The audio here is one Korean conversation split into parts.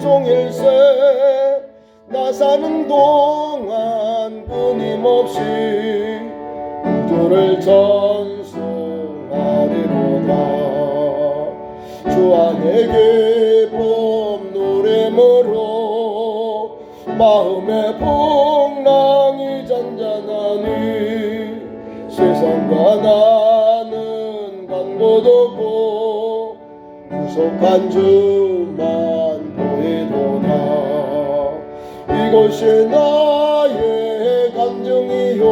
찬송일세. 나 사는 동안 끊임없이 구주를 찬송하리로다. 주 안에 기쁨 노래므로 마음의 풍랑이 잔잔하니 세상과 나는 간 곳 없고 구속한 주만 보이도다. 이곳이 나의 간증이요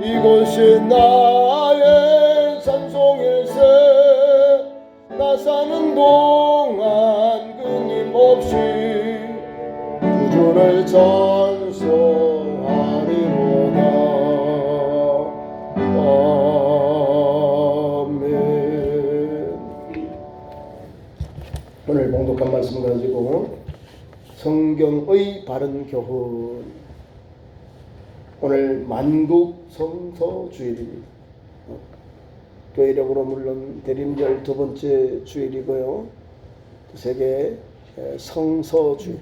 이곳이 나의 찬송일세. 나 사는 동안 끊임없이 구주를 찬송하리로다. 오늘 봉독한 말씀 가지고 성경의 바른 교훈. 오늘 만국 성서 주일입니다. 교회력으로 물론 대림절 두 번째 주일이고요. 세계 성서 주일.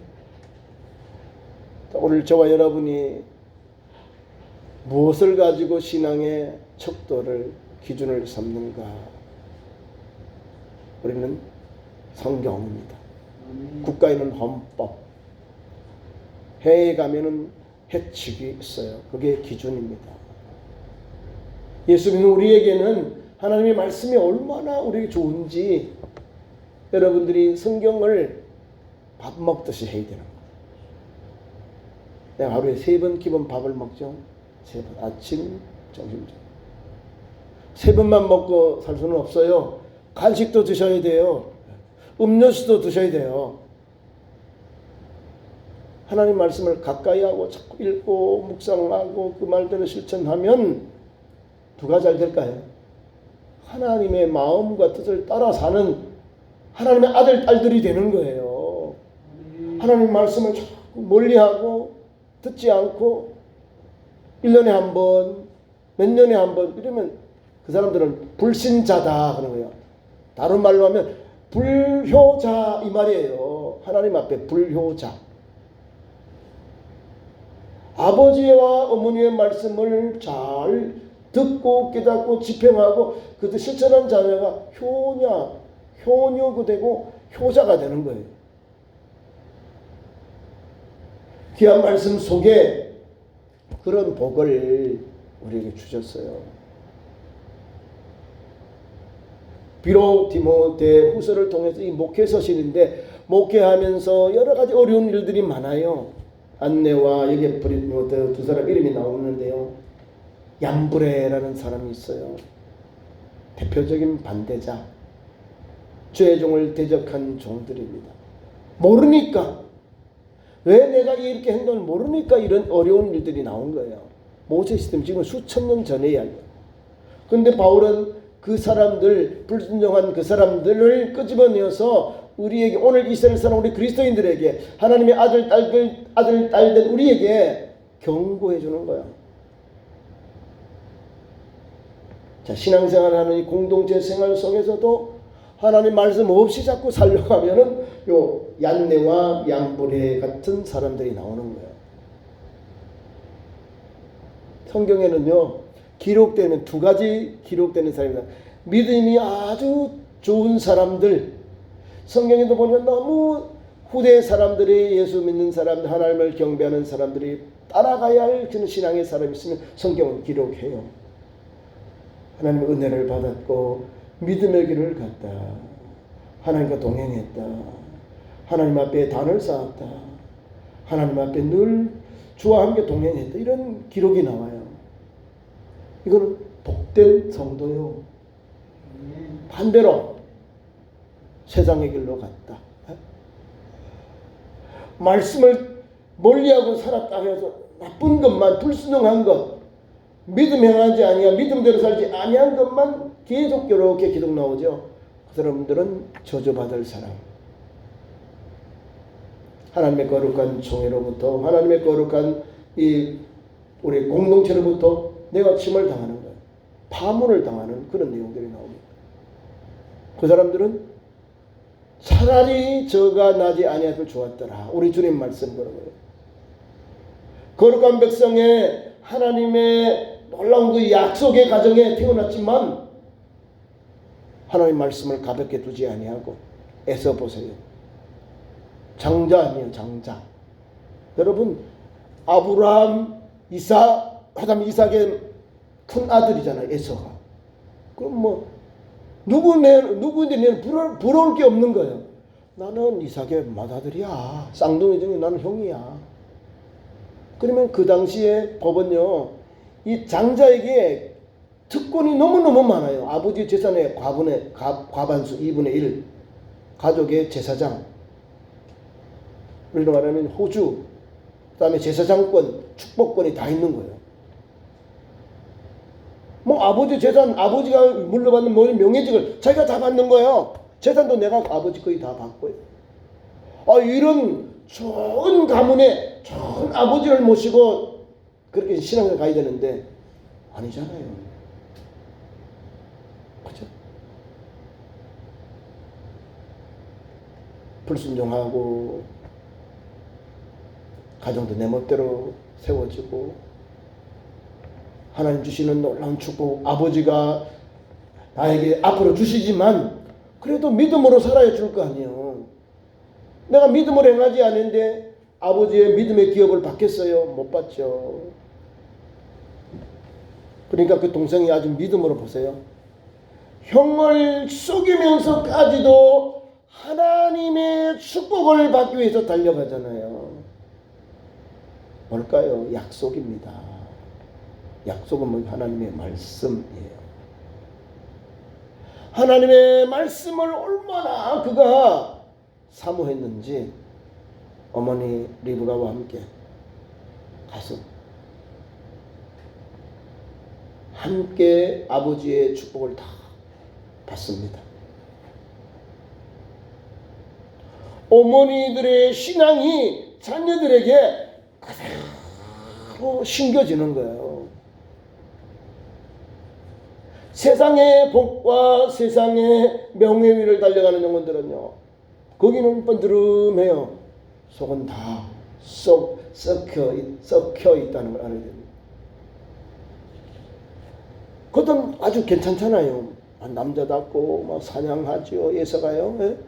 오늘 저와 여러분이 무엇을 가지고 신앙의 척도를 기준을 삼는가? 우리는 성경입니다. 국가에는 헌법, 해외에 가면은 해칙이 있어요. 그게 기준입니다. 예수 믿는 우리에게는 하나님의 말씀이 얼마나 우리에게 좋은지 여러분들이 성경을 밥 먹듯이 해야 되는 거예요. 내가 하루에 3번 기본 밥을 먹죠. 3번, 아침, 점심. 3번만 먹고 살 수는 없어요. 간식도 드셔야 돼요. 음료수도 드셔야 돼요. 하나님 말씀을 가까이 하고 자꾸 읽고 묵상하고 그 말대로 실천하면 누가 잘 될까요? 하나님의 마음과 뜻을 따라 사는 하나님의 아들, 딸들이 되는 거예요. 하나님 말씀을 자꾸 멀리하고 듣지 않고 1년에 한 번, 몇 년에 한 번 이러면 그 사람들은 불신자다 하는 거예요. 다른 말로 하면 불효자 이 말이에요. 하나님 앞에 불효자. 아버지와 어머니의 말씀을 잘 듣고 깨닫고 집행하고 그것을 실천한 자녀가 효녀가 되고 효자가 되는 거예요. 귀한 말씀 속에 그런 복을 우리에게 주셨어요. 비록 디모데 후서를 통해서 이 목회 서신인데 목회하면서 여러 가지 어려운 일들이 많아요. 안내와 여기에 디모데 두 사람 이름이 나오는데요. 얀브레라는 사람이 있어요. 대표적인 반대자. 주의 종을 대적한 종들입니다. 모르니까. 왜 내가 이렇게 행동을 모르니까 이런 어려운 일들이 나온 거예요. 모세 시스템 지금 수천 년 전의 이야기예요. 그런데 바울은 그 사람들, 불순종한 그 사람들을 끄집어내어서 우리에게, 오늘 이스라엘 사람 우리 그리스도인들에게, 하나님의 아들, 딸된 우리에게 경고해 주는 거야. 자, 신앙생활하는 이 공동체 생활 속에서도 하나님 말씀 없이 자꾸 살려고 하면은 요 얀네와 얀브레 같은 사람들이 나오는 거예요. 성경에는요, 기록되는 두 가지 기록되는 사람입니다. 믿음이 아주 좋은 사람들, 성경에도 보면 너무 후대 사람들이, 예수 믿는 사람들, 하나님을 경배하는 사람들이 따라가야 할 그런 신앙의 사람이 있으면 성경은 기록해요. 하나님의 은혜를 받았고 믿음의 길을 갔다. 하나님과 동행했다. 하나님 앞에 단을 쌓았다. 하나님 앞에 늘 주와 함께 동행했다. 이런 기록이 나와요. 이거는 복된 성도요. 반대로 세상의 길로 갔다. 말씀을 멀리하고 살았다 해서 나쁜 것만, 불순종한 것, 믿음 행하지 아니하, 믿음대로 살지 아니한 것만 계속 이렇게 기록 나오죠. 그 사람들은 저주받을 사람. 하나님의 거룩한 총회로부터, 하나님의 거룩한 이 우리 공동체로부터 내가 침을 당하는 거예요. 파문을 당하는 그런 내용들이 나옵니다. 그 사람들은 차라리 저가 나지 아니하면 좋았더라. 우리 주님 말씀 그러고요. 거룩한 백성의 하나님의 놀라운 그 약속의 가정에 태어났지만 하나님 말씀을 가볍게 두지 아니하고 애써 보세요. 장자 아니에요, 장자. 여러분, 아브라함, 이삭, 하다면 이삭의 큰 아들이잖아요, 에서가. 그럼 뭐 누구인데 내는 부러울 게 없는 거예요. 나는 이삭의 맏아들이야. 쌍둥이 중에 나는 형이야. 그러면 그 당시에 법은요, 이 장자에게 특권이 너무너무 많아요. 아버지 재산의 과반수 2분의 1, 가족의 제사장, 우리로 말하면 호주, 그 다음에 제사장권, 축복권이 다 있는 거예요. 뭐 아버지 재산, 아버지가 물려받는 모든 명예직을 자기가 다 받는 거예요. 재산도 내가 아버지 거의 다 받고요. 이런 좋은 가문에 좋은 아버지를 모시고 그렇게 신앙을 가야 되는데 아니잖아요. 그죠? 불순종하고 가정도 내 멋대로 세워지고 하나님 주시는 놀라운 축복 아버지가 나에게 앞으로 주시지만 그래도 믿음으로 살아야 줄 거 아니에요. 내가 믿음으로 행하지 않는데 아버지의 믿음의 기업을 받겠어요? 못 받죠. 그러니까 그 동생이 아주 믿음으로 보세요. 형을 속이면서까지도 하나님의 축복을 받기 위해서 달려가잖아요. 뭘까요? 약속입니다. 약속은 뭐 하나님의 말씀이에요. 하나님의 말씀을 얼마나 그가 사모했는지 어머니 리브가와 함께 가서 함께 아버지의 축복을 다 받습니다. 어머니들의 신앙이 자녀들에게 그대로 심겨지는 거예요. 세상의 복과 세상의 명예 위를 달려가는 영혼들은요, 거기는 번드름해요. 속은 다 썩혀 있다는 걸 알아야 됩니다. 그것은 아주 괜찮잖아요. 남자답고 막 사냥하죠. 예서가요. 예?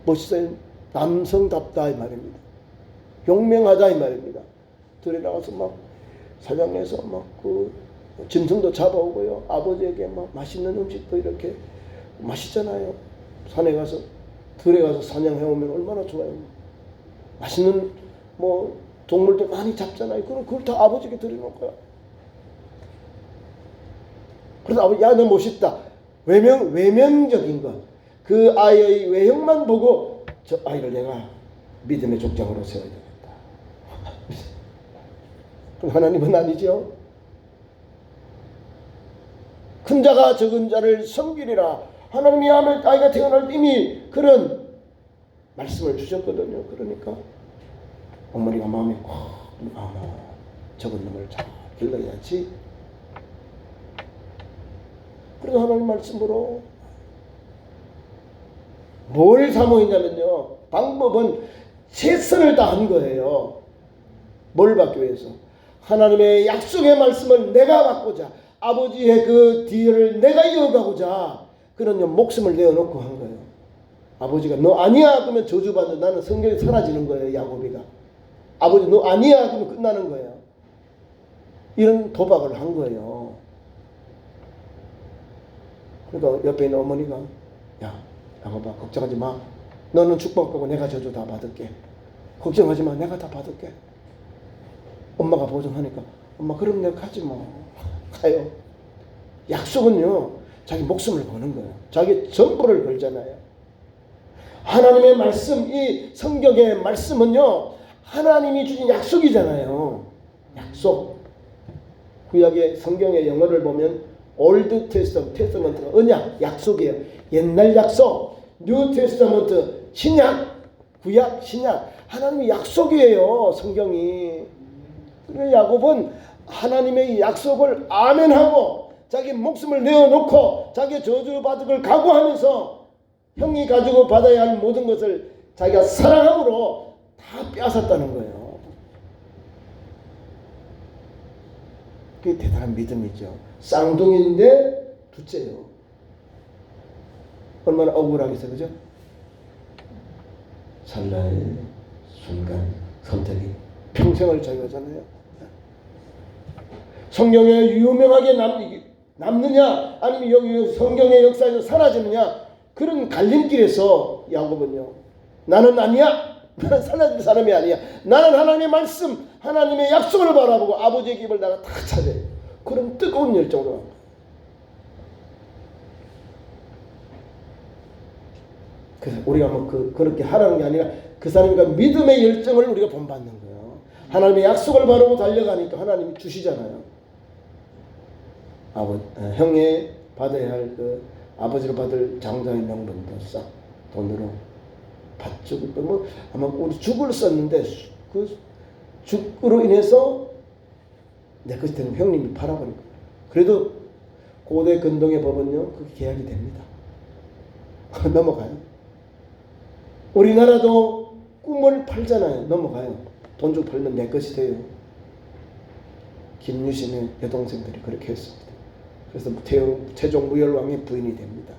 멋있어요. 남성답다 이 말입니다. 용맹하다 이 말입니다. 들에 나가서 막 사냥해서 막 짐승도 잡아오고요. 아버지에게 막 맛있는 음식도 이렇게 맛있잖아요. 산에 가서 들에 가서 사냥해오면 얼마나 좋아요. 맛있는 뭐 동물들 많이 잡잖아요. 그럼 그걸 다 아버지에게 드리는 거야. 그래서 아버지, 야, 너 멋있다. 외면적인 것. 그 아이의 외형만 보고 저 아이를 내가 믿음의 족장으로 세워야 되겠다. 그럼 하나님은 아니죠. 큰 자가 적은 자를 섬기리라. 하나님이 아이가 태어날 때 이미 그런 말씀을 주셨거든요. 그러니까 어머니가 마음이 적은 놈을 잘 길러야지. 그래서 하나님 말씀으로 뭘 사모했냐면요, 방법은 최선을 다한 거예요. 뭘 받기 위해서? 하나님의 약속의 말씀을 내가 받고자, 아버지의 그 뒤를 내가 이어가고자 그런 목숨을 내어놓고 한 거예요. 아버지가 너 아니야 그러면 저주받는, 나는 성경이 사라지는 거예요. 야곱이가 아버지 너 아니야 그러면 끝나는 거예요. 이런 도박을 한 거예요. 그러니까 옆에 있는 어머니가, 야 야곱아 걱정하지 마. 너는 축복하고 내가 저주 다 받을게. 걱정하지 마. 내가 다 받을게. 엄마가 보증하니까 엄마 그럼 내가 가지 뭐. 가요. 약속은요 자기 목숨을 거는 거예요. 자기 전부를 걸잖아요. 하나님의 말씀, 이 성경의 말씀은요 하나님이 주신 약속이잖아요. 약속. 구약의 성경의 영어를 보면 올드 테스터먼트가 언약, 약속이에요. 옛날 약속. 뉴 테스터먼트, 신약, 구약, 신약. 하나님의 약속이에요. 성경이. 그러니까 야곱은 하나님의 약속을 아멘하고 자기 목숨을 내어놓고 자기 저주받을 걸 각오하면서 형이 가지고 받아야 할 모든 것을 자기가 사랑함으로 다 빼앗았다는 거예요. 그게 대단한 믿음이죠. 쌍둥이인데 둘째요. 얼마나 억울하겠어요, 그죠? 찰나의 순간 선택이 평생을 좌우하잖아요. 성경에 유명하게 남느냐 아니면 여기 성경의 역사에서 사라지느냐, 그런 갈림길에서 야곱은요, 나는 아니야, 나는 사라질 사람이 아니야, 나는 하나님의 말씀, 하나님의 약속을 바라보고 아버지의 길을 내가 다 찾아요. 그런 뜨거운 열정으로 한 거예요. 그래서 우리가 뭐 그렇게 하라는 게 아니라 그 사람과 믿음의 열정을 우리가 본받는 거예요. 하나님의 약속을 바라보고 달려가니까 하나님이 주시잖아요. 형의 받아야 할 그 아버지로 받을 장자의 명분도 싹 돈으로 밭죽을 뭐 아마 우리 죽을 썼는데 그 죽으로 인해서 내 것이 되는 형님이 팔아버린 거예요. 그래도 고대 근동의 법은요, 그게 계약이 됩니다. 넘어가요. 우리나라도 꿈을 팔잖아요. 넘어가요. 돈 주고 팔면 내 것이 돼요. 김유신의 여동생들이 그렇게 했습니다. 그래서 태종 무열왕의 부인이 됩니다.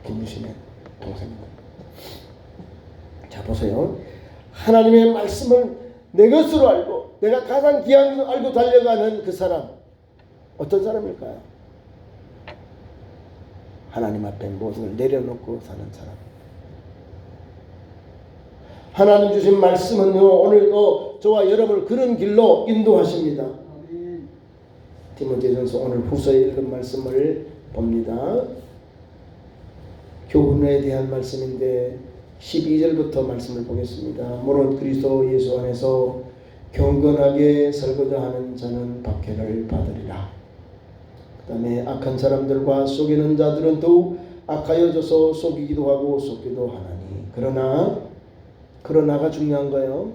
김유신의 동생들. 자, 보세요. 하나님의 말씀을 내 것으로 알고 내가 가장 귀한 걸 알고 달려가는 그 사람, 어떤 사람일까요? 하나님 앞에 모든 걸 내려놓고 사는 사람. 하나님 주신 말씀은요, 오늘도 저와 여러분을 그런 길로 인도하십니다. 디모데전서 오늘 후서에 읽은 말씀을 봅니다. 교훈에 대한 말씀인데 12절부터 말씀을 보겠습니다. 무릇 그리스도 예수 안에서 경건하게 살고자 하는 자는 박해를 받으리라. 그 다음에 악한 사람들과 속이는 자들은 더욱 악하여져서 속이기도 하고 속기도 하나니 그러나가 중요한 거예요.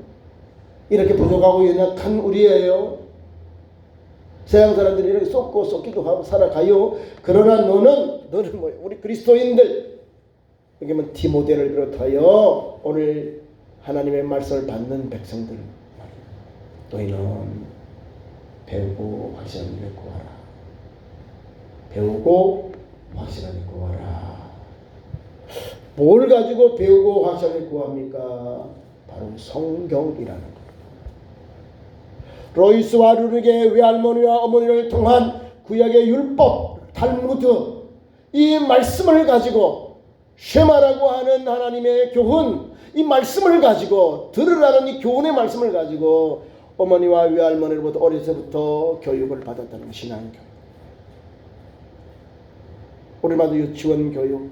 이렇게 부족하고 연약한 우리예요. 세상 사람들이 이렇게 속고 속기도 하고 살아가요. 그러나 너는 뭐 우리 그리스도인들, 여기 뭐 디모데를 비롯하여 오늘 하나님의 말씀을 받는 백성들, 너희는 배우고 확실하게 구하라. 배우고 확실하게 구하라. 뭘 가지고 배우고 확실하게 구합니까? 바로 성경이라는 것. 로이스와 루르게의 외할머니와 어머니를 통한 구약의 율법, 탈무드, 이 말씀을 가지고 쉐마라고 하는 하나님의 교훈, 이 말씀을 가지고 들으라는 이 교훈의 말씀을 가지고 어머니와 외할머니로부터 어려서부터 교육을 받았다는 것, 신앙교육. 우리마다 유치원 교육,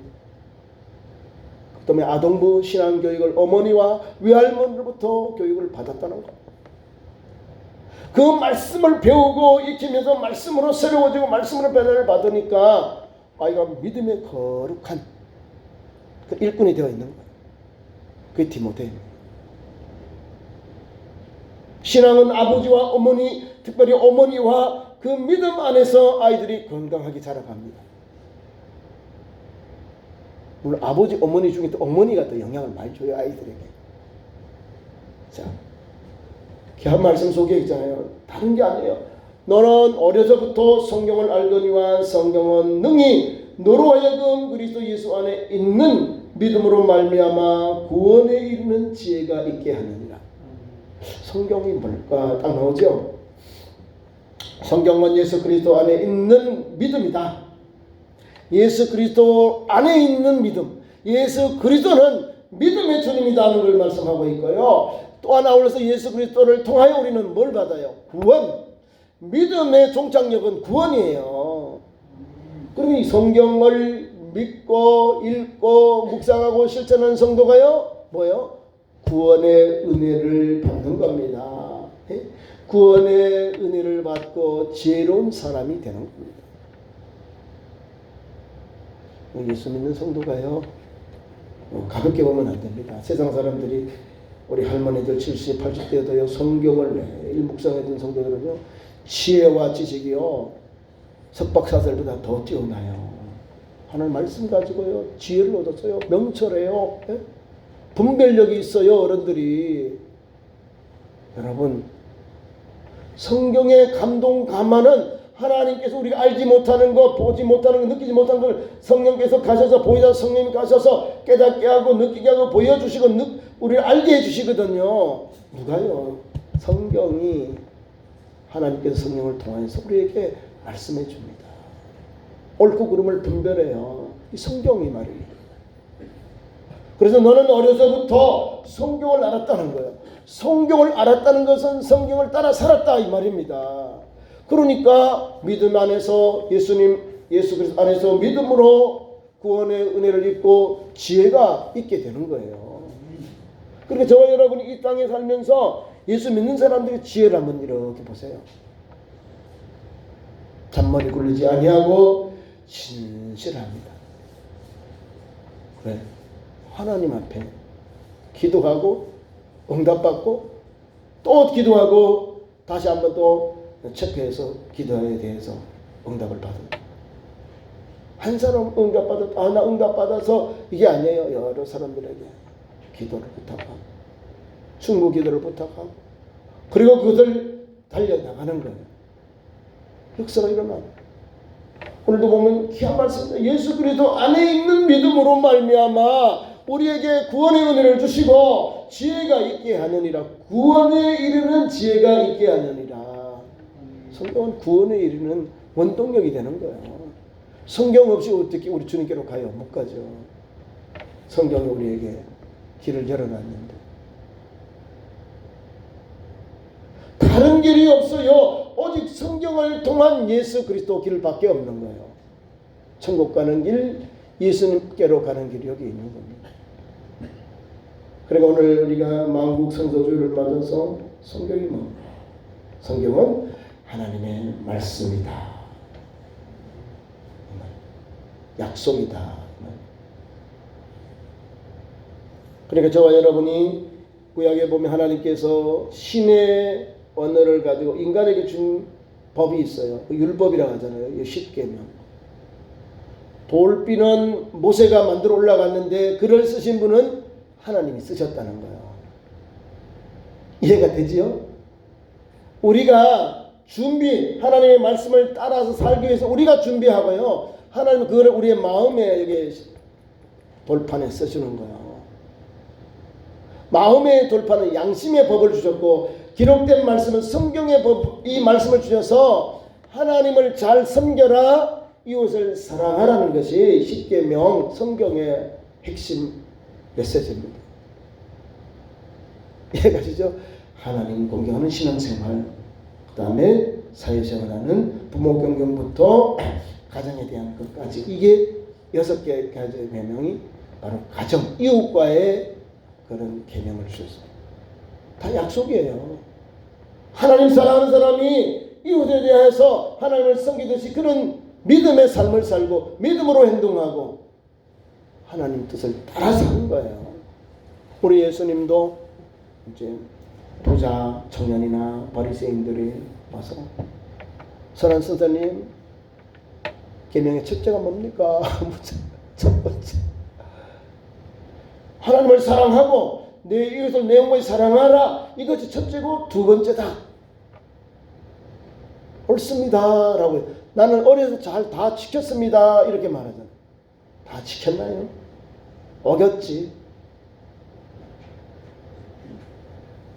그 다음에 아동부 신앙교육을 어머니와 외할머니로부터 교육을 받았다는 것. 그 말씀을 배우고 익히면서 말씀으로 새로워지고 말씀으로 변화를 받으니까 아이가 믿음의 거룩한 그 일꾼이 되어 있는 거예요. 그게 디모데입니다. 신앙은 아버지와 어머니, 특별히 어머니와 그 믿음 안에서 아이들이 건강하게 자라갑니다. 물론 아버지, 어머니 중에 또 어머니가 또 영향을 많이 줘요, 아이들에게. 자, 한 말씀 속에 있잖아요. 다른 게 아니에요. 너는 어려서부터 성경을 알거니와 성경은 능히 너로 하여금 그리스도 예수 안에 있는 믿음으로 말미암아 구원에 이르는 지혜가 있게 하느니라. 성경이 뭘까? 딱 나오죠. 성경은 예수 그리스도 안에 있는 믿음이다. 예수 그리스도 안에 있는 믿음. 예수 그리스도는 믿음의 주님이라는 걸 말씀하고 있고요. 또 하나 올라서 예수 그리스도를 통하여 우리는 뭘 받아요? 구원. 믿음의 종착역은 구원이에요. 그리고 이 성경을 믿고 읽고 묵상하고 실천하는 성도가요, 뭐요? 구원의 은혜를 받는 겁니다. 구원의 은혜를 받고 지혜로운 사람이 되는 겁니다. 예수 믿는 성도가요, 가볍게 보면 안 됩니다. 세상 사람들이, 우리 할머니들 70, 80대여도요, 성경을 매일 묵상해둔 성도들은요, 지혜와 지식이요, 석박사들보다 더 뛰어나요. 하나님 말씀 가지고요 지혜를 얻었어요. 명철해요. 예? 분별력이 있어요. 어른들이. 여러분, 성경의 감동 감화는 하나님께서 우리가 알지 못하는 것, 보지 못하는 것, 느끼지 못하는 걸 성령께서 가셔서 보이다 성령이 가셔서 깨닫게 하고 느끼게 하고 보여주시고 우리를 알게 해주시거든요. 누가요? 성경이 하나님께서 성령을 통해서 우리에게 말씀해 줍니다. 옳고 그름을 분별해요. 이 성경이 말이에요. 그래서 너는 어려서부터 성경을 알았다는 거예요. 성경을 알았다는 것은 성경을 따라 살았다 이 말입니다. 그러니까 믿음 안에서 예수 그리스도 안에서 믿음으로 구원의 은혜를 입고 지혜가 있게 되는 거예요. 그러니까 저와 여러분이 이 땅에 살면서 예수 믿는 사람들의 지혜를 한번 이렇게 보세요. 잔머리 굴리지 아니하고 진실합니다. 그래, 하나님 앞에 기도하고 응답받고 또 기도하고 다시 한번 또 체크해서 기도에 대해서 응답을 받은 한 사람 응답받았다. 나 응답받아서 이게 아니에요. 여러 사람들에게 기도를 부탁하고 충고 기도를 부탁하고 그리고 그것을 달려나가는 거예요. 역사가 일어나요. 오늘도 보면 귀한 말씀입니다. 예수 그리스도 안에 있는 믿음으로 말미암아 우리에게 구원의 은혜를 주시고 지혜가 있게 하느니라. 구원에 이르는 지혜가 있게 하느니라. 성경은 구원에 이르는 원동력이 되는 거예요. 성경 없이 어떻게 우리 주님께로 가요? 못 가죠. 성경이 우리에게 길을 열어놨는데 다른 길이 없어요. 오직 성경을 통한 예수 그리스도 길밖에 없는 거예요. 천국 가는 길, 예수님께로 가는 길이 여기 있는 겁니다. 그러니까 오늘 우리가 만국 성서주의를 맞아서 성경이 뭡니까? 성경은 하나님의 말씀이다. 약속이다. 그러니까 저와 여러분이 구약에 보면 하나님께서 신의 언어를 가지고 인간에게 준 법이 있어요. 율법이라고 하잖아요. 10계명. 돌비는 모세가 만들어 올라갔는데 글을 쓰신 분은 하나님이 쓰셨다는 거예요. 이해가 되지요? 우리가 하나님의 말씀을 따라서 살기 위해서 우리가 준비하고요. 하나님은 그걸 우리의 마음에 여기 돌판에 쓰시는 거예요. 마음의 돌판은 양심의 법을 주셨고 기록된 말씀은 성경의 법, 이 말씀을 주셔서 하나님을 잘 섬겨라, 이웃을 사랑하라는 것이 십계명 성경의 핵심 메시지입니다. 이해가시죠? 하나님 공경하는 신앙생활, 그 다음에 사회생활하는 부모 경경부터 가정에 대한 것까지, 이게 6개 가정의 계명이 바로 가정, 이웃과의 그런 계명을 주셨습니다. 다 약속이에요. 하나님 사랑하는 사람이 이웃에 대해서 하나님을 섬기듯이 그런 믿음의 삶을 살고 믿음으로 행동하고 하나님 뜻을 따라 사는 거예요. 우리 예수님도 이제 부자 청년이나 바리새인들이 와서 선한 선생님, 계명의 첫째가 뭡니까? 첫 번째, 하나님을 사랑하고 내 이웃을 내 어머니 사랑하라, 이것이 첫째고 두 번째다. 옳습니다 라고. 나는 어려서 잘 다 지켰습니다 이렇게 말하잖아요. 다 지켰나요? 어겼지.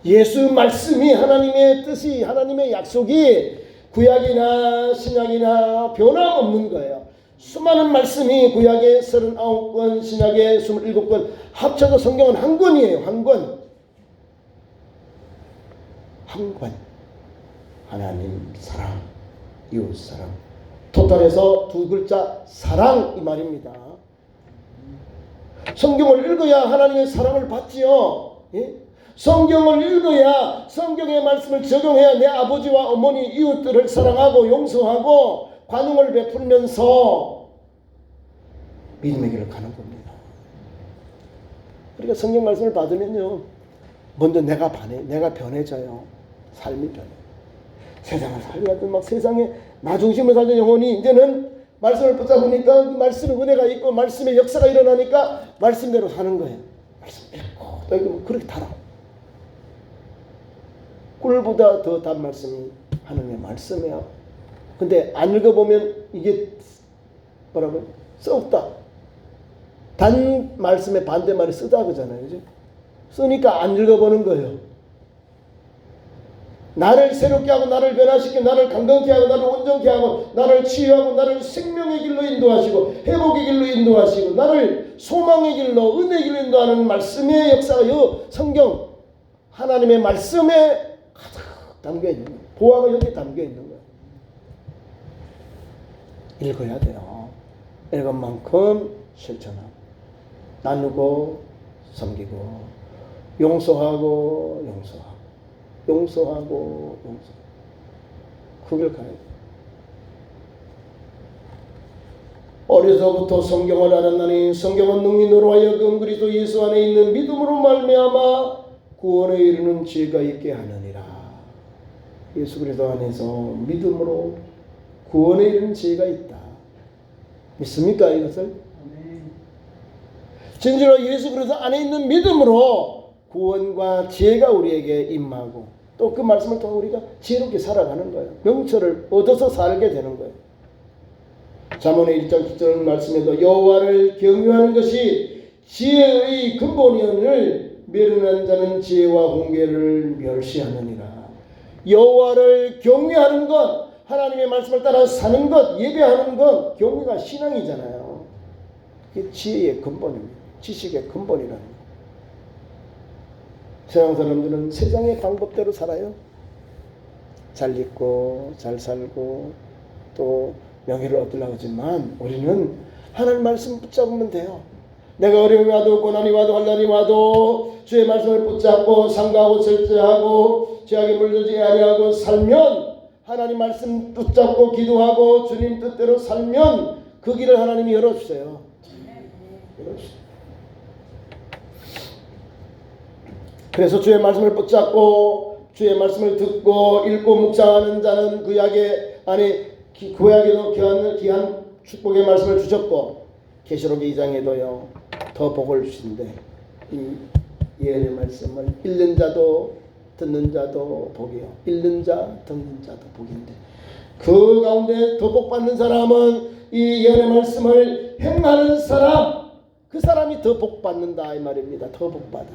예수 말씀이, 하나님의 뜻이, 하나님의 약속이 구약이나 신약이나 변함없는 거예요. 수많은 말씀이 구약의 39권, 신약의 27권 합쳐서 성경은 한 권이에요. 한 권. 한 권. 하나님 사랑, 이웃 사랑. 토탈해서 두 글자 사랑, 이 말입니다. 성경을 읽어야 하나님의 사랑을 받지요. 예? 성경을 읽어야, 성경의 말씀을 적용해야 내 아버지와 어머니, 이웃들을 사랑하고 용서하고 관용을 베풀면서 믿음의 길을 가는 겁니다. 그러니까 성경 말씀을 받으면요, 먼저 내가 변해져요. 삶이 변해. 세상을 살려도 막 세상에 나 중심으로 살던 영혼이 이제는 말씀을 붙잡으니까 그 말씀에 은혜가 있고 말씀의 역사가 일어나니까 말씀대로 사는 거예요. 말씀 읽고 또 읽으면 그렇게 달아. 꿀보다 더 단 말씀이 하나님의 말씀이야. 근데 안 읽어보면 이게 뭐라고요? 썩다. 단 말씀의 반대말이 쓰다 그러잖아요. 그죠? 쓰니까 안 읽어보는 거예요. 나를 새롭게 하고 나를 변화시키고 나를 강건케 하고 나를 온전케 하고 나를 치유하고 나를 생명의 길로 인도하시고 회복의 길로 인도하시고 나를 소망의 길로 은혜의 길로 인도하는 말씀의 역사가 이 성경 하나님의 말씀에 가득 담겨있는 거예요. 보화가 여기 담겨있는 거예요. 읽어야 돼요. 읽은 만큼 실천하고 나누고 섬기고 용서하고 그 길 가야 돼요. 어려서부터 성경을 알았나니 성경은 능히 너로 하여금 그리스도 예수 안에 있는 믿음으로 말미암아 구원에 이르는 지혜가 있게 하느니라. 예수 그리스도 안에서 믿음으로 구원에 이르는 지혜가 있다. 믿습니까 이것을? 진실로 예수 그리스도 안에 있는 믿음으로 구원과 지혜가 우리에게 임하고 또 그 말씀을 통해 우리가 지혜롭게 살아가는 거예요. 명철을 얻어서 살게 되는 거예요. 잠언의 1장 10절 말씀에도 여호와를 경유하는 것이 지혜의 근본이오늘 멸하는 자는 지혜와 훈계를 멸시하느니라. 여호와를 경유하는 것, 하나님의 말씀을 따라 사는 것, 예배하는 것, 경유가 신앙이잖아요. 그게 지혜의 근본입니다. 지식의 근본이라는 거예요. 세상 사람들은 세상의 방법대로 살아요. 잘 입고 잘 살고 또 명예를 얻으려고 하지만 우리는 하나님 말씀 붙잡으면 돼요. 내가 어려움이 와도 고난이 와도 환난이 와도 주의 말씀을 붙잡고 상가하고 절제하고 죄악에 물들지 아니하고 살면 하나님 말씀 붙잡고 기도하고 주님 뜻대로 살면 그 길을 하나님이 열어주세요. 열어주세요. 그래서 주의 말씀을 붙잡고 주의 말씀을 듣고 읽고 묵상하는 자는 그 약에 안에 구약에도 귀한 축복의 말씀을 주셨고 계시록 2장에도요 더 복을 주신대. 이 예언의 말씀을 읽는 자도 듣는 자도 복이요 읽는 자 듣는 자도 복인데 그 가운데 더 복 받는 사람은 이 예언의 말씀을 행하는 사람, 그 사람이 더 복 받는다 이 말입니다. 더 복 받아.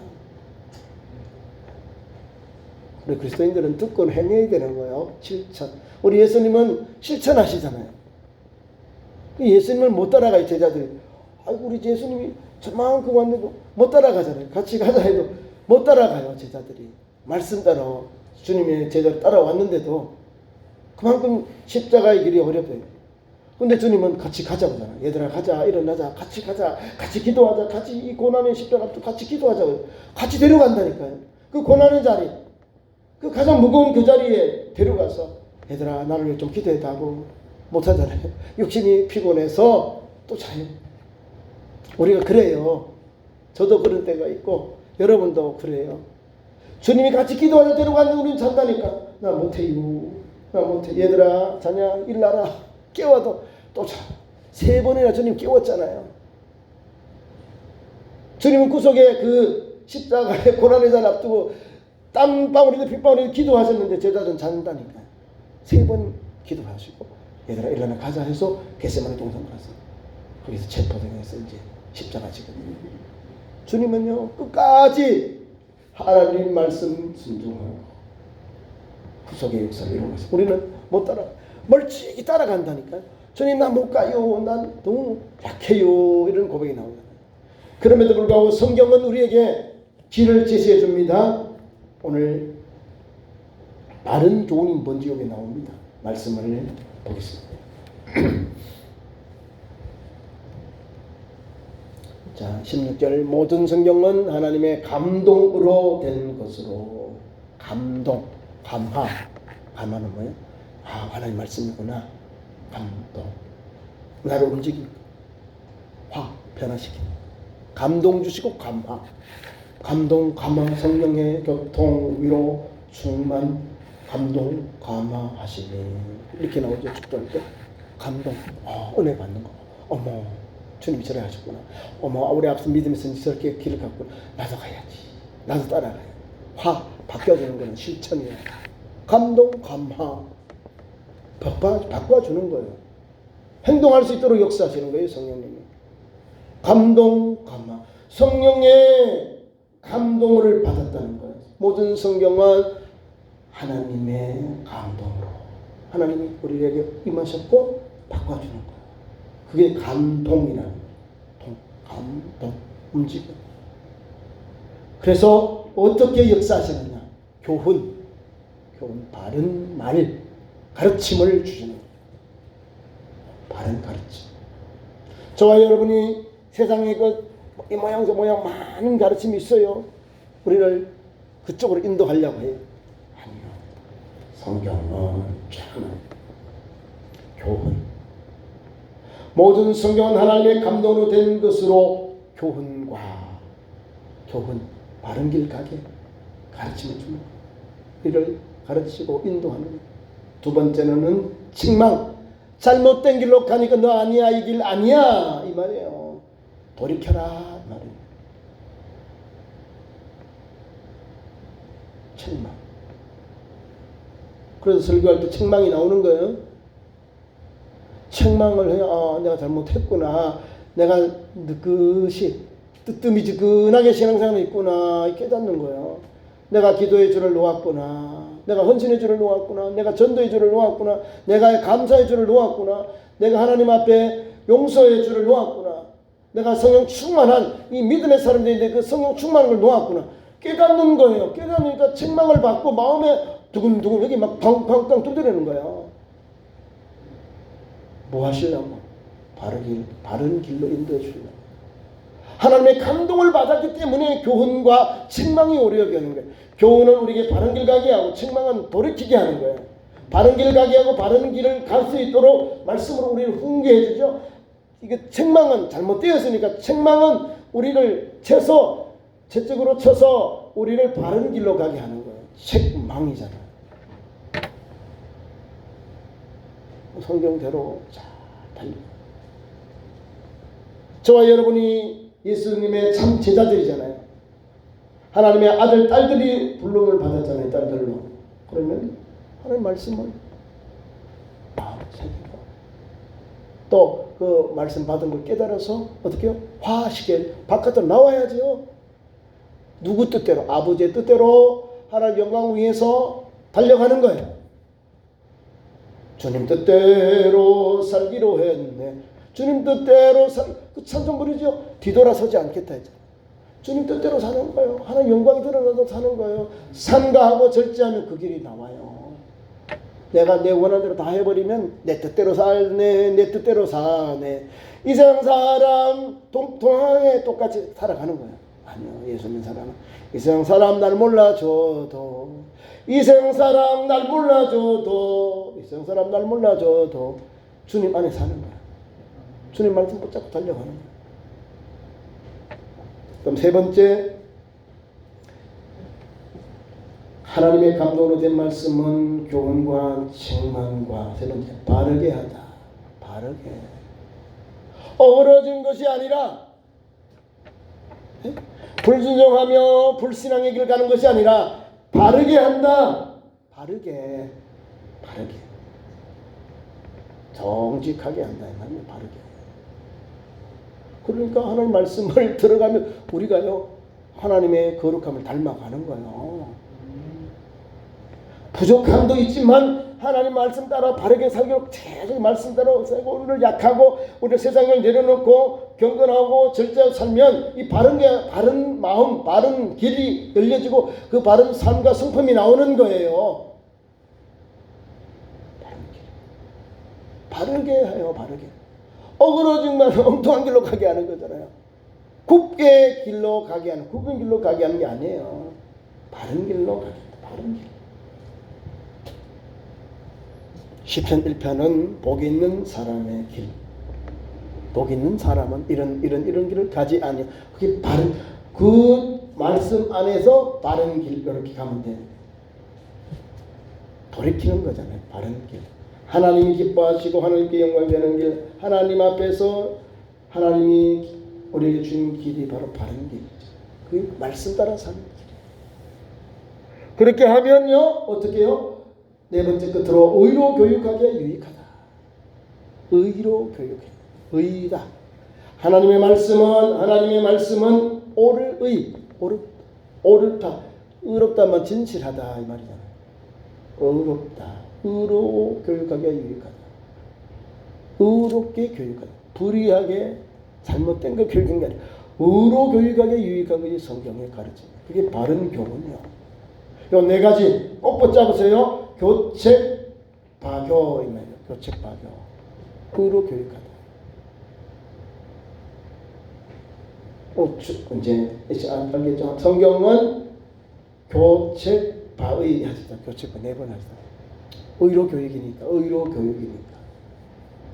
우리 그리스도인들은 듣고 행해야 되는 거예요. 실천. 우리 예수님은 실천하시잖아요. 예수님을 못 따라가요, 제자들이. 아이고, 우리 예수님이 저만큼 왔는데도 못 따라가잖아요. 같이 가자 해도 못 따라가요, 제자들이. 말씀대로 주님의 제자를 따라왔는데도 그만큼 십자가의 길이 어렵대요. 근데 주님은 같이 가자고 하잖아요. 얘들아, 가자, 일어나자, 같이 가자, 같이 기도하자, 같이 이 고난의 십자가 앞도 같이 기도하자고요. 같이 데려간다니까요. 그 고난의 자리, 그 가장 무거운 그 자리에 데려가서 얘들아 나를 좀 기도해다 하고 못하잖아요. 육신이 피곤해서 또 자요. 우리가 그래요. 저도 그런 때가 있고 여러분도 그래요. 주님이 같이 기도하자 데려가는데 우리는 잔다니까. 나 못해요. 나 못해. 얘들아 자냐 일나라. 깨워도 또 자. 3번이나 주님 깨웠잖아요. 주님은 구속에 그 십자가의 고난의 잔 앞두고 땀방울이도 핏방울이도 기도하셨는데 제자들은 잔다니까. 3번 기도하시고 얘들아 일어나 가자 해서 겟세마네 동산 가서 거기서 체포당해서 이제 십자가 지고 주님은요 끝까지 하나님 말씀 순종하고 구속의 역사를 이루어가서 우리는 못 따라 멀찍이 따라간다니까요. 주님 나 못 가요. 난 너무 약해요. 이런 고백이 나오잖아요. 그럼에도 불구하고 성경은 우리에게 길을 제시해 줍니다. 오늘 바른 교훈이 뭔지 여기 나옵니다. 말씀을 보겠습니다. 자, 16절 모든 성경은 하나님의 감동으로 된 것으로 감화는 뭐예요? 아, 하나님 말씀이구나. 감동. 나를 움직이고 변화시키는 감동 주시고 감화 성령의 교통 위로 충만 감동 감화하시니 이렇게 나오죠. 축도할 때 감동, 은혜 받는 거. 어머, 주님이 저래 하셨구나. 어머, 우리 앞서 믿으면서 저렇게 길을 갔구나. 나도 가야지. 나도 따라가야. 바뀌어주는 거는 실천이야. 감동, 감화. 바꿔주는 거예요. 행동할 수 있도록 역사하시는 거예요, 성령님이. 감동, 감화. 성령의 감동을 받았다는 거예요. 모든 성경은 하나님의 감동으로 하나님이 우리에게 임하셨고 바꿔주는 거예요. 그게 감동이라는 거예요. 감동, 움직임. 그래서 어떻게 역사하시느냐? 교훈, 바른 말, 가르침을 주시는 거예요. 바른 가르침. 저와 여러분이 세상에 이 모양 저 모양 많은 가르침이 있어요. 우리를 그쪽으로 인도하려고 해요. 아니요. 성경은 참 교훈. 모든 성경은 하나님의 감동으로 된 것으로 교훈, 바른 길 가게 가르침을 주는 거예요. 이를 가르치고 인도하는 거예요. 두 번째는 책망. 잘못된 길로 가니까 너 아니야, 이 길 아니야, 이 말이에요. 돌이켜라 말이에요. 책망. 그래서 설교할 때 책망이 나오는 거예요. 책망을 해야 내가 잘못했구나. 내가 뜨뜨미지근하게 신앙생활을 했구나. 깨닫는 거예요. 내가 기도의 줄을 놓았구나. 내가 헌신의 줄을 놓았구나. 내가 전도의 줄을 놓았구나. 내가 감사의 줄을 놓았구나. 내가 하나님 앞에 용서의 줄을 놓았구나. 내가 성령 충만한 이 믿음의 사람들인데 그 성령 충만한 걸 놓았구나. 깨닫는 거예요. 깨닫으니까 책망을 받고 마음에 두근두근 여기 막 팡팡팡 두드리는 거예요. 뭐 하시려고? 바른 길로 인도해 주려고. 하나님의 감동을 받았기 때문에 교훈과 책망이 오려게 하는 거예요. 교훈은 우리에게 바른 길 가게 하고 책망은 돌이키게 하는 거예요. 바른 길 가게 하고 바른 길을 갈 수 있도록 말씀으로 우리를 훈계해 주죠. 이게 책망은 잘못되었으니까 책망은 우리를 채찍으로 쳐서 우리를 바른 길로 가게 하는 거예요. 책망이잖아요. 성경대로 잘 달려. 저와 여러분이 예수님의 참 제자들이잖아요. 하나님의 아들, 딸들이 부름을 받았잖아요. 딸들로. 그러면 하나님 말씀을 새기고 또 그 말씀 받은 걸 깨달아서 어떻게 해요? 화시게 바깥으로 나와야죠. 누구 뜻대로? 아버지의 뜻대로 하나님 영광 위해서 달려가는 거예요. 주님 뜻대로 살기로 했네. 주님 뜻대로 그 찬송 부르죠. 뒤돌아서지 않겠다 했잖아요. 주님 뜻대로 사는 거예요. 하나님 영광이 드러나도 사는 거예요. 삼가하고 절제하면 그 길이 나와요. 내가 내 원하는 대로 다 해버리면 내 뜻대로 살네, 내 뜻대로 사네. 이 세상 사람 동항에 똑같이 살아가는 거예요. 아니요, 예수님 사람은 이 세상 사람 날 몰라줘도, 이 세상 사람 날 몰라줘도, 이 세상 사람 날 몰라줘도 주님 안에 사는 거예요. 주님 말씀 붙잡고 달려가는 거예요. 그럼 세 번째, 하나님의 감동으로 된 말씀은 교훈과 책망과 세 번째, 바르게 하다. 바르게. 어그러진 것이 아니라, 불순종하며 불신앙의 길을 가는 것이 아니라 바르게 한다. 바르게. 정직하게 한다. 바르게. 그러니까 하나님 말씀을 들어가면 우리가요 하나님의 거룩함을 닮아가는 거예요. 부족함도 있지만 하나님 말씀 따라 바르게 살기로 계속 말씀대로 살고, 우리를 약하고 우리 세상을 내려놓고 경건하고 절제하고 살면 이 바른 마음, 바른 길이 열려지고 그 바른 삶과 성품이 나오는 거예요. 바르게 해요. 바르게. 어그러지만 엉뚱한 길로 가게 하는 거잖아요. 굽게 길로 가게 하는, 굽은 길로 가게 하는 게 아니에요. 바른 길로 가게 한다. 바른 길. 시편 1편은 복 있는 사람의 길. 복 있는 사람은 이런 길을 가지 아니요. 그게 바른, 그 말씀 안에서 바른 길 이렇게 가면 돼. 돌이키는 거잖아요. 바른 길. 하나님이 기뻐하시고 하나님께 영광 되는 길, 하나님 앞에서 하나님이 우리에게 주신 길이 바로 바른 길이죠. 그 말씀 따라 사는 길. 그렇게 하면요 어떻게 해요? 네 번째 끝으로 의로 교육하기에 유익하다. 의로 교육해. 의다. 하나님의 말씀은 옳다. 의롭다만 진실하다 이 말이잖아요. 의롭다. 의로 교육하기에 유익하다. 의롭게 교육하다. 불의하게 잘못된 거 교육한 게 아니라 의로 교육하기에 유익한 것이 성경의 가르침입니다. 그게 바른 교훈이요. 요 네 가지 꼭 붙잡으세요. 교책, 바교 이 말이에요. 교책, 바교. 의로 교육하다. 이제 알겠죠? 성경은 교책, 바의 하시다. 교책, 네 번 하시다. 의로 교육이니까.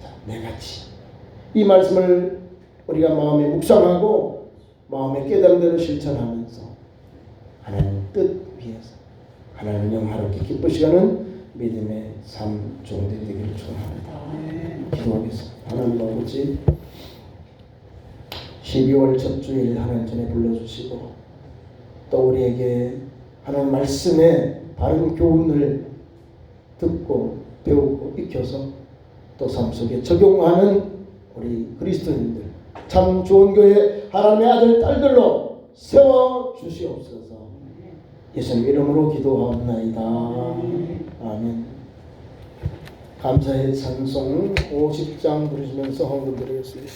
자, 네 가지. 이 말씀을 우리가 마음에 묵상하고 마음에 깨달은 대로 실천하면서 하나님 뜻 위해서 하나님 영화롭게 기쁘시가는 믿음의 삶 종들이 되기를 축원합니다. 기도하겠습니다. 하나님 아버지 12월 첫 주일 하나님 전에 불러주시고 또 우리에게 하나님 말씀의 바른 교훈을 듣고 배우고 익혀서 또 삶 속에 적용하는 우리 그리스도인들 참 좋은 교회 하나님의 아들 딸들로 세워주시옵소서. 예수님 이름으로 기도하옵나이다. 아멘. 감사의 찬송 50장 부르시면서 헌금 드리겠습니다.